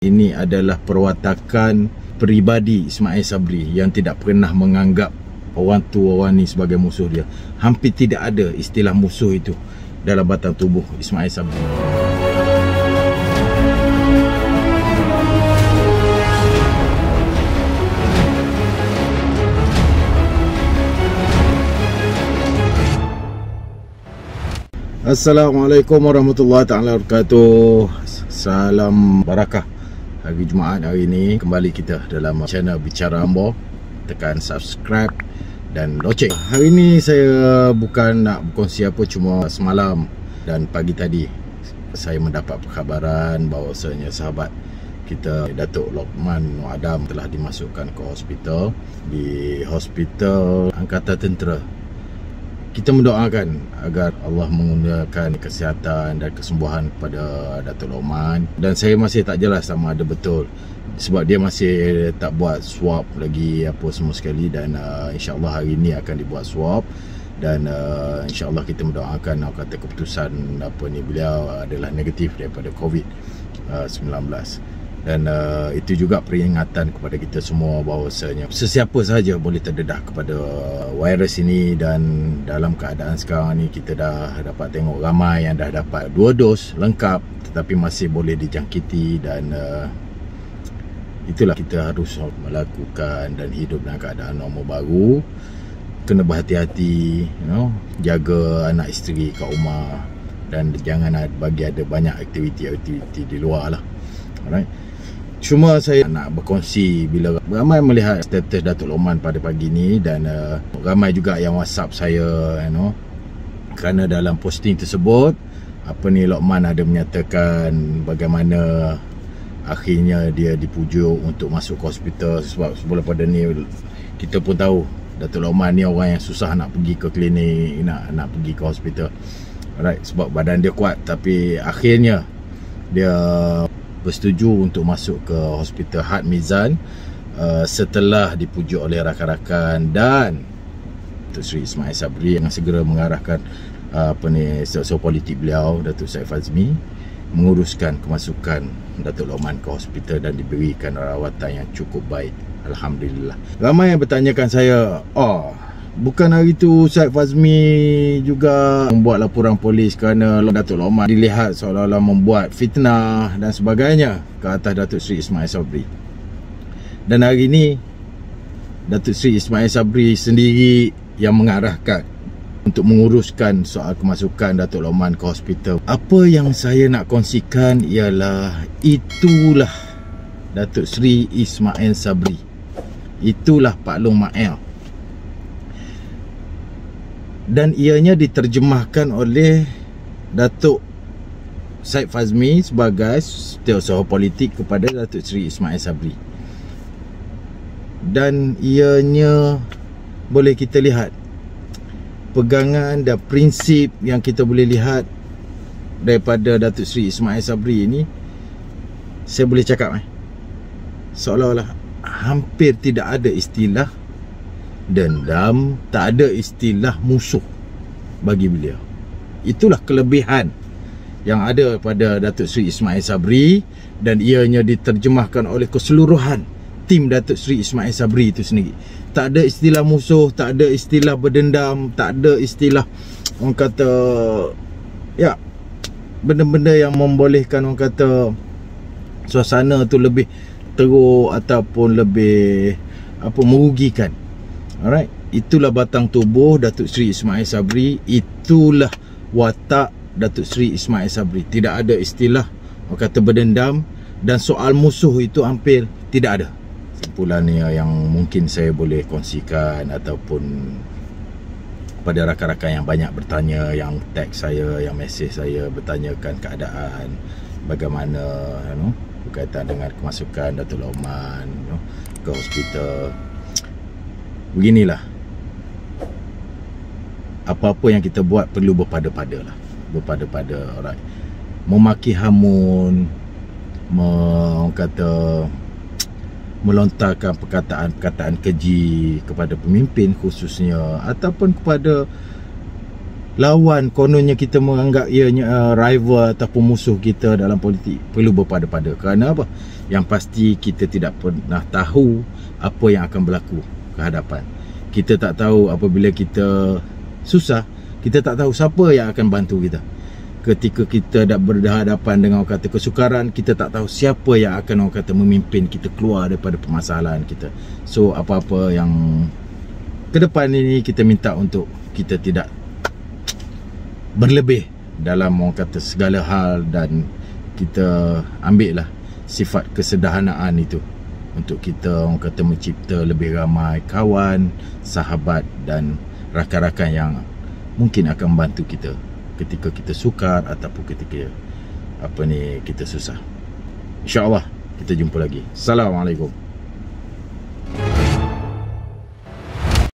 Ini adalah perwatakan peribadi Ismail Sabri yang tidak pernah menganggap orang tu orang ni sebagai musuh dia. Hampir tidak ada istilah musuh itu dalam batang tubuh Ismail Sabri. Assalamualaikum warahmatullahi taala wabarakatuh. Salam barakah. Hari Jumaat hari ini kembali kita dalam channel Bicara Ambo. Tekan subscribe dan loceng. Hari ini saya bukan nak berkongsi apa, cuma semalam dan pagi tadi saya mendapat perkhabaran bahawasanya sahabat kita Datuk Lokman Nur Adam telah dimasukkan ke hospital, di Hospital Angkatan Tentera. Kita mendoakan agar Allah mengurniakan kesihatan dan kesembuhan kepada Datuk Lokman. Dan saya masih tak jelas sama ada betul, sebab dia masih tak buat swab lagi apa semua sekali. Dan insyaAllah hari ini akan dibuat swab. Dan insyaAllah kita mendoakan kata keputusan apa ni beliau adalah negatif daripada COVID-19. Dan itu juga peringatan kepada kita semua bahawasanya sesiapa sahaja boleh terdedah kepada virus ini. Dan dalam keadaan sekarang ni kita dah dapat tengok ramai yang dah dapat 2 dos lengkap tetapi masih boleh dijangkiti. Dan itulah kita harus melakukan dan hidup dalam keadaan normal baru. Kena berhati-hati, jaga anak isteri kat rumah dan jangan bagi ada banyak aktiviti-aktiviti di luar lah. Alright. Cuma saya nak berkongsi bila ramai melihat status Datuk Lokman pada pagi ni. Dan ramai juga yang WhatsApp saya, kerana dalam posting tersebut Lokman ada menyatakan bagaimana akhirnya dia dipujuk untuk masuk ke hospital. Sebab sebelum pada ni kita pun tahu Datuk Lokman ni orang yang susah nak pergi ke klinik, nak pergi ke hospital. Alright, sebab badan dia kuat. Tapi akhirnya dia bersetuju untuk masuk ke Hospital Had Mizan setelah dipujuk oleh rakan-rakan dan Datuk Seri Ismail Sabri yang segera mengarahkan setiausaha politik beliau, Datuk Syed Fazmi, menguruskan kemasukan Datuk Lokman ke hospital dan diberikan rawatan yang cukup baik. Alhamdulillah. Ramai yang bertanyakan saya, bukan hari tu Syed Fazmi juga membuat laporan polis kerana Datuk Lokman dilihat seolah-olah membuat fitnah dan sebagainya ke atas Datuk Seri Ismail Sabri. Dan hari ini Datuk Seri Ismail Sabri sendiri yang mengarahkan untuk menguruskan soal kemasukan Datuk Lokman ke hospital. Apa yang saya nak kongsikan ialah itulah Datuk Seri Ismail Sabri. Itulah Pak Long Mael. Dan ianya diterjemahkan oleh Datuk Syed Fazmi sebagai setiausaha politik kepada Datuk Seri Ismail Sabri. Dan ianya boleh kita lihat pegangan dan prinsip yang kita boleh lihat daripada Datuk Seri Ismail Sabri ini. Saya boleh cakap seolah-olah hampir tidak ada istilah dendam, tak ada istilah musuh bagi beliau. Itulah kelebihan yang ada pada Datuk Seri Ismail Sabri. Dan ianya diterjemahkan oleh keseluruhan tim Datuk Seri Ismail Sabri itu sendiri. Tak ada istilah musuh, tak ada istilah berdendam, tak ada istilah orang kata benda-benda yang membolehkan orang kata suasana tu lebih teruk ataupun lebih merugikan. Alright, itulah batang tubuh Datuk Seri Ismail Sabri. Itulah watak Datuk Seri Ismail Sabri. Tidak ada istilah orang kata berdendam, dan soal musuh itu hampir tidak ada. Simpulannya yang mungkin saya boleh kongsikan ataupun pada rakan-rakan yang banyak bertanya, yang tag saya, yang mesej saya bertanyakan keadaan bagaimana berkaitan dengan kemasukan Datuk Lokman ke hospital. Beginilah, apa-apa yang kita buat perlu berpada-pada lah. Berpada-pada, alright. Memaki hamun, orang kata melontarkan perkataan-perkataan keji kepada pemimpin khususnya, ataupun kepada lawan kononnya kita menganggap ianya rival ataupun musuh kita dalam politik, perlu berpada-pada. Kerana apa? Yang pasti kita tidak pernah tahu apa yang akan berlaku ke hadapan. Kita tak tahu apabila kita susah, kita tak tahu siapa yang akan bantu kita. Ketika kita dah berhadapan dengan orang kata kesukaran, kita tak tahu siapa yang akan orang kata memimpin kita keluar daripada permasalahan kita. So apa-apa yang ke depan ini, kita minta untuk kita tidak berlebih dalam orang kata segala hal, dan kita ambil lah sifat kesederhanaan itu untuk kita orang kata mencipta lebih ramai kawan, sahabat dan rakan-rakan yang mungkin akan membantu kita ketika kita sukar ataupun ketika kita susah. InsyaAllah kita jumpa lagi. Assalamualaikum.